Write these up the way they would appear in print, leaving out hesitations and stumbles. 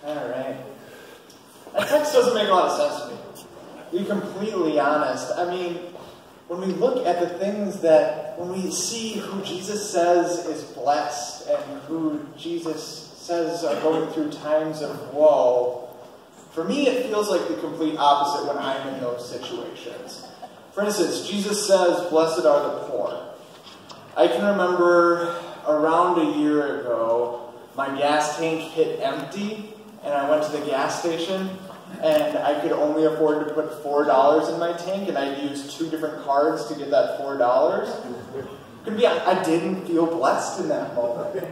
Alright. That text doesn't make a lot of sense to me. To be completely honest. I mean, when we look at the things when we see who Jesus says is blessed and who Jesus says are going through times of woe, for me it feels like the complete opposite when I'm in those situations. For instance, Jesus says, "Blessed are the poor." I can remember around a year ago, my gas tank hit empty, and I went to the gas station, and I could only afford to put $4 in my tank, and I'd used 2 different cards to get that $4. I didn't feel blessed in that moment.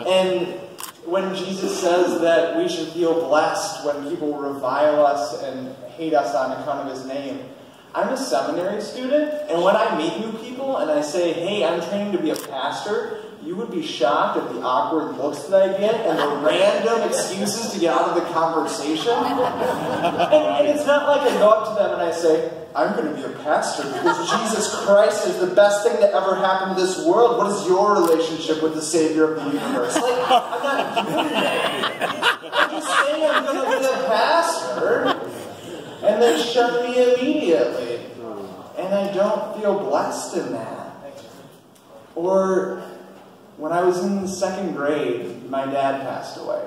And when Jesus says that we should feel blessed when people revile us and hate us on account of his name, I'm a seminary student, and when I meet new people and I say, "Hey, I'm training to be a pastor," you would be shocked at the awkward looks that I get and the random excuses to get out of the conversation. And it's not like I go up to them and I say, "I'm going to be a pastor because Jesus Christ is the best thing that ever happened to this world. What is your relationship with the Savior of the universe?" Like, I'm not doing that. I'm just saying I'm going to be a pastor, and then shut me immediately. And I don't feel blessed in that. Or when I was in 2nd grade, my dad passed away.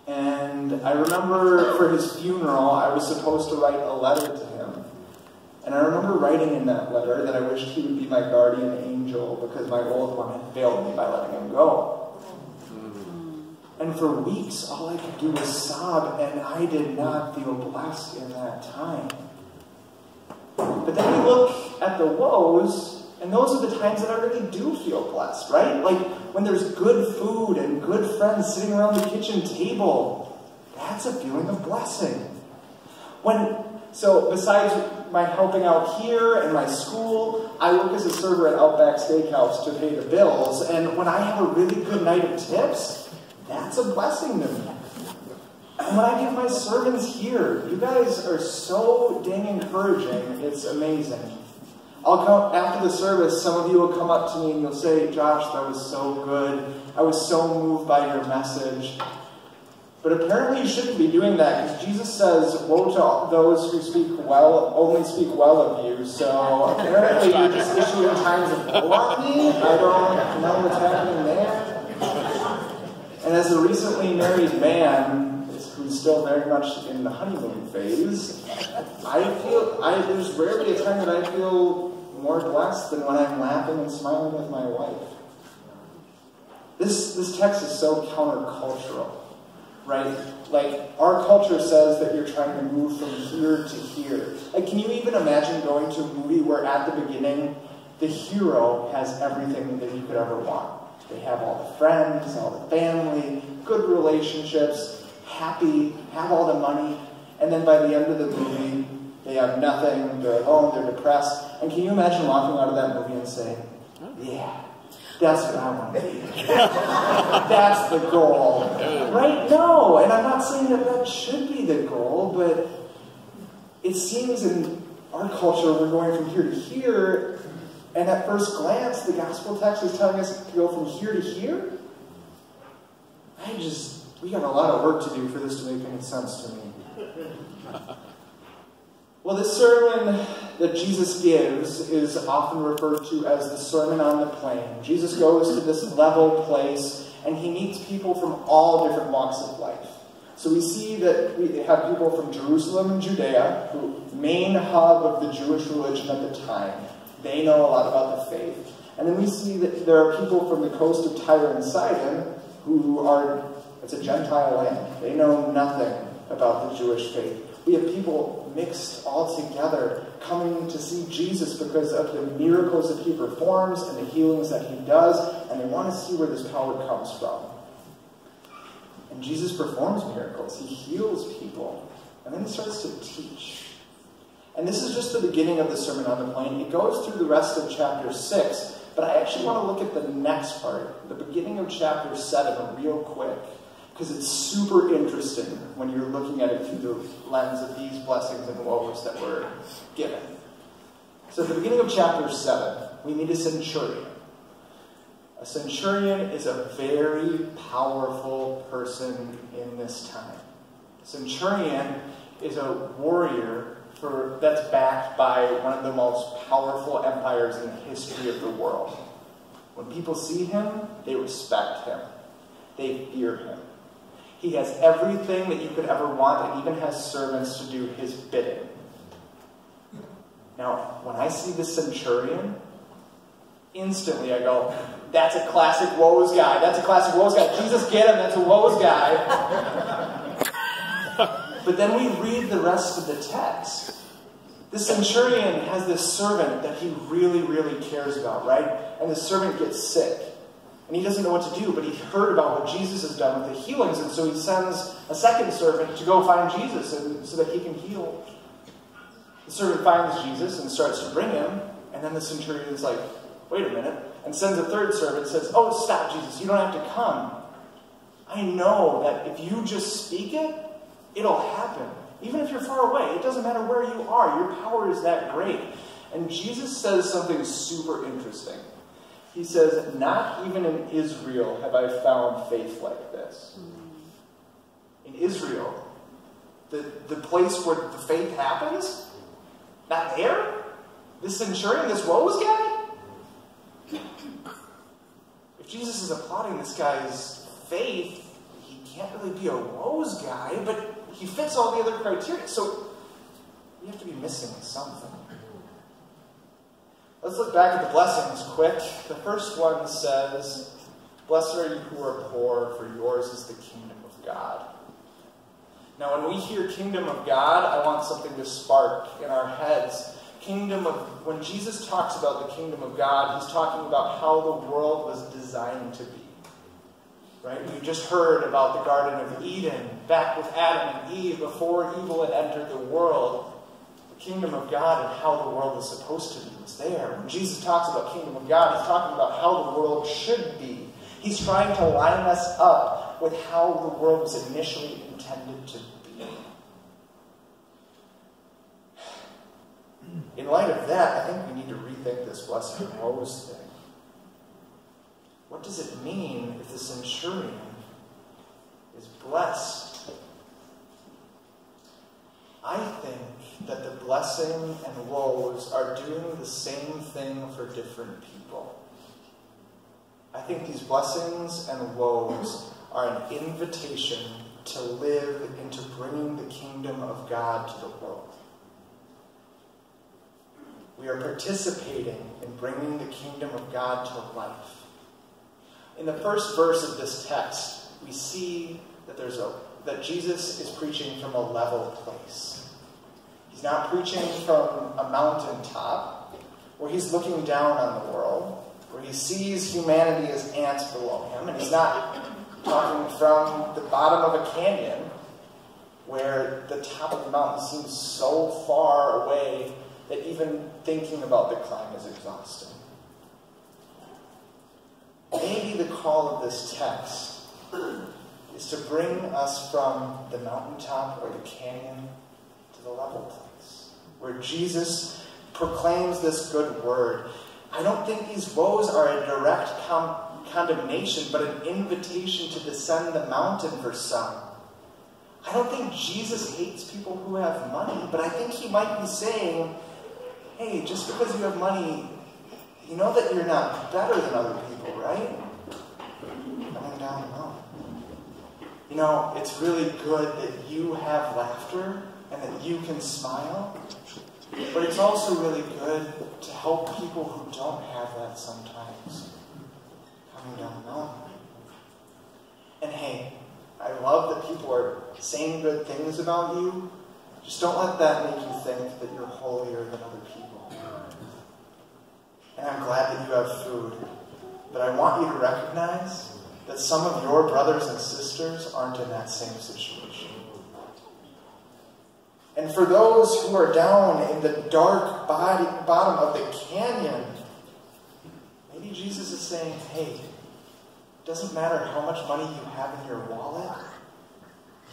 And I remember for his funeral, I was supposed to write a letter to him. And I remember writing in that letter that I wished he would be my guardian angel because my old one had failed me by letting him go. And for weeks, all I could do was sob, and I did not feel blessed in that time. But then we look at the woes, and those are the times that I really do feel blessed, right? Like when there's good food and good friends sitting around the kitchen table. That's a feeling of blessing. So besides my helping out here and my school, I work as a server at Outback Steakhouse to pay the bills. And when I have a really good night of tips, that's a blessing to me. And when I give my sermons here, you guys are so dang encouraging. It's amazing. I'll come after the service, some of you will come up to me and you'll say, "Josh, that was so good. I was so moved by your message." But apparently you shouldn't be doing that, because Jesus says, "Woe to those who only speak well of you." So apparently you're just issuing times of gluttony. I don't know what's happening there. And as a recently married man who's still very much in the honeymoon phase, there's rarely a time that I feel more blessed than when I'm laughing and smiling with my wife. This text is so countercultural, right? Like, our culture says that you're trying to move from here to here. Like, can you even imagine going to a movie where at the beginning, the hero has everything that you could ever want? They have all the friends, all the family, good relationships, happy, have all the money, and then by the end of the movie, they have nothing, they're alone, they're depressed. And can you imagine walking out of that movie and saying, "Yeah, that's what I want to be. That's the goal." Right? No, and I'm not saying that should be the goal, but it seems in our culture we're going from here to here, and at first glance, the gospel text is telling us to go from here to here. We got a lot of work to do for this to make any sense to me. Well, this sermon that Jesus gives is often referred to as the Sermon on the Plain. Jesus goes to this level place, and he meets people from all different walks of life. So we see that we have people from Jerusalem and Judea, the main hub of the Jewish religion at the time. They know a lot about the faith. And then we see that there are people from the coast of Tyre and Sidon it's a Gentile land. They know nothing about the Jewish faith. We have people mixed all together coming to see Jesus because of the miracles that he performs and the healings that he does, and they want to see where this power comes from. And Jesus performs miracles. He heals people. And then he starts to teach. And this is just the beginning of the Sermon on the Plain. It goes through the rest of chapter 6, but I actually want to look at the next part, the beginning of chapter 7, real quick, because it's super interesting when you're looking at it through the lens of these blessings and woes that were given. So at the beginning of chapter 7, we meet a centurion. A centurion is a very powerful person in this time. A centurion is a warrior that's backed by one of the most powerful empires in the history of the world. When people see him, they respect him. They fear him. He has everything that you could ever want and even has servants to do his bidding. Now, when I see the centurion, instantly I go, that's a classic woes guy. That's a classic woes guy. Jesus, get him. That's a woes guy. But then we read the rest of the text. The centurion has this servant that he really, really cares about, right? And the servant gets sick. And he doesn't know what to do, but he heard about what Jesus has done with the healings, and so he sends a second servant to go find Jesus so that he can heal. The servant finds Jesus and starts to bring him, and then the centurion is like, wait a minute, and sends a third servant and says, oh, stop, Jesus, you don't have to come. I know that if you just speak it, it'll happen. Even if you're far away, it doesn't matter where you are. Your power is that great. And Jesus says something super interesting. He says, not even in Israel have I found faith like this. In Israel, the place where the faith happens, not there? This centurion, this woes guy? If Jesus is applauding this guy's faith, he can't really be a woes guy, but he fits all the other criteria. So we have to be missing something. Let's look back at the blessings quick. The first one says, blessed are you who are poor, for yours is the kingdom of God. Now, when we hear kingdom of God, I want something to spark in our heads. When Jesus talks about the kingdom of God, he's talking about how the world was designed to be. Right? We just heard about the Garden of Eden, back with Adam and Eve, before evil had entered the world. The kingdom of God and how the world was supposed to be was there. When Jesus talks about kingdom of God, he's talking about how the world should be. He's trying to line us up with how the world was initially intended to be. In light of that, I think we need to rethink this blessed and woes thing. What does it mean if the centurion is blessed? I think that the blessing and woes are doing the same thing for different people. I think these blessings and woes are an invitation to live into bringing the kingdom of God to the world. We are participating in bringing the kingdom of God to life. In the first verse of this text, we see that Jesus is preaching from a level place. He's not preaching from a mountaintop where he's looking down on the world, where he sees humanity as ants below him, and he's not talking from the bottom of a canyon where the top of the mountain seems so far away that even thinking about the climb is exhausting. Maybe the call of this text is to bring us from the mountaintop or the canyon to the level place, where Jesus proclaims this good word. I don't think these woes are a direct condemnation, but an invitation to descend the mountain for some. I don't think Jesus hates people who have money, but I think he might be saying, hey, just because you have money, you know that you're not better than other people, right? Coming down the mountain. You know, it's really good that you have laughter and that you can smile, but it's also really good to help people who don't have that sometimes. Coming down the mountain. And hey, I love that people are saying good things about you. Just don't let that make you think that you're holier than other people. And I'm glad that you have food. But I want you to recognize that some of your brothers and sisters aren't in that same situation. And for those who are down in the dark bottom of the canyon, maybe Jesus is saying, hey, it doesn't matter how much money you have in your wallet,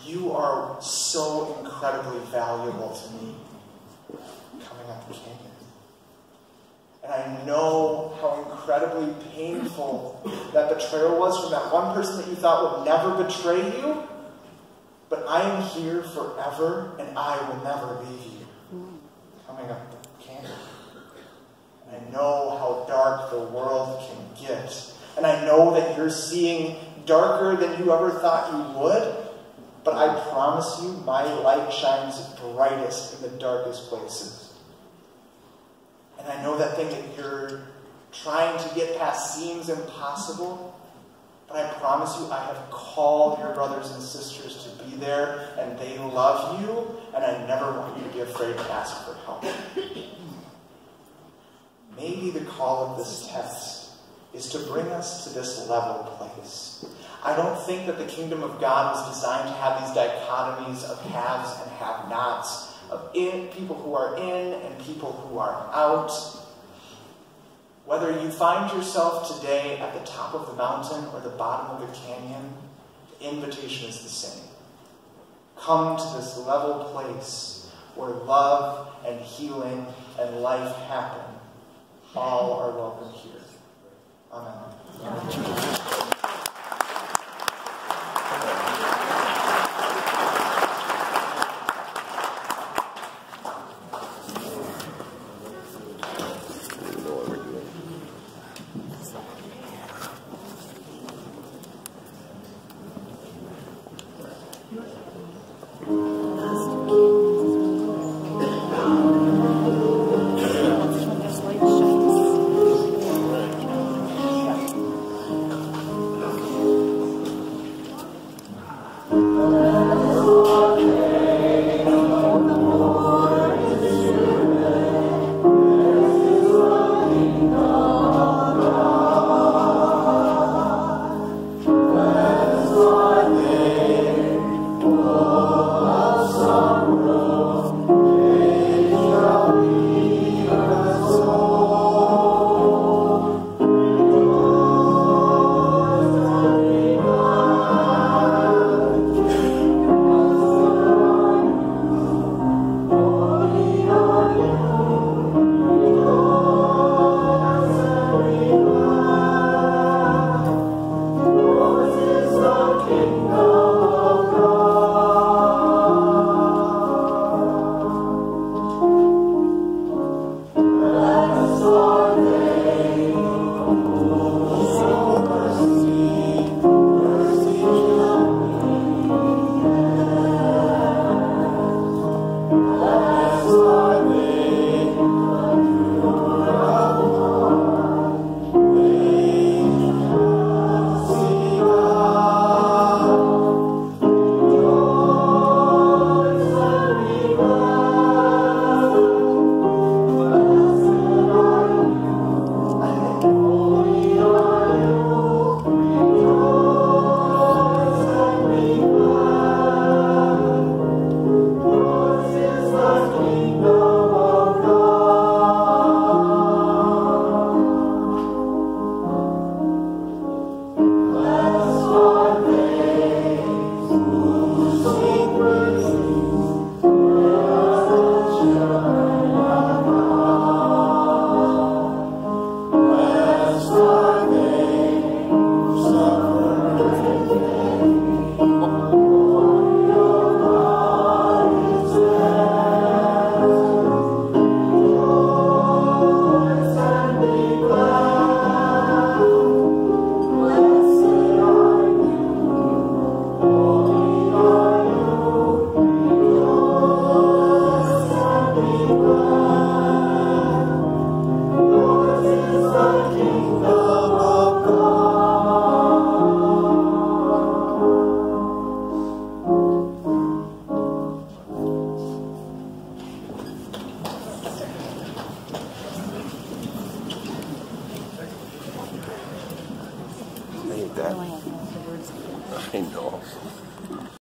you are so incredibly valuable to me coming up the canyon. And I know how incredibly painful that betrayal was from that one person that you thought would never betray you. But I am here forever, and I will never leave you. Coming up the candle. And I know how dark the world can get. And I know that you're seeing darker than you ever thought you would. But I promise you, my light shines brightest in the darkest places. And I know that thing that you're trying to get past seems impossible. But I promise you, I have called your brothers and sisters to be there, and they love you, and I never want you to be afraid to ask for help. Maybe the call of this text is to bring us to this level place. I don't think that the kingdom of God was designed to have these dichotomies of haves and have-nots, of people who are in and people who are out. Whether you find yourself today at the top of the mountain or the bottom of the canyon, the invitation is the same. Come to this level place where love and healing and life happen. All are welcome here. Amen. I know.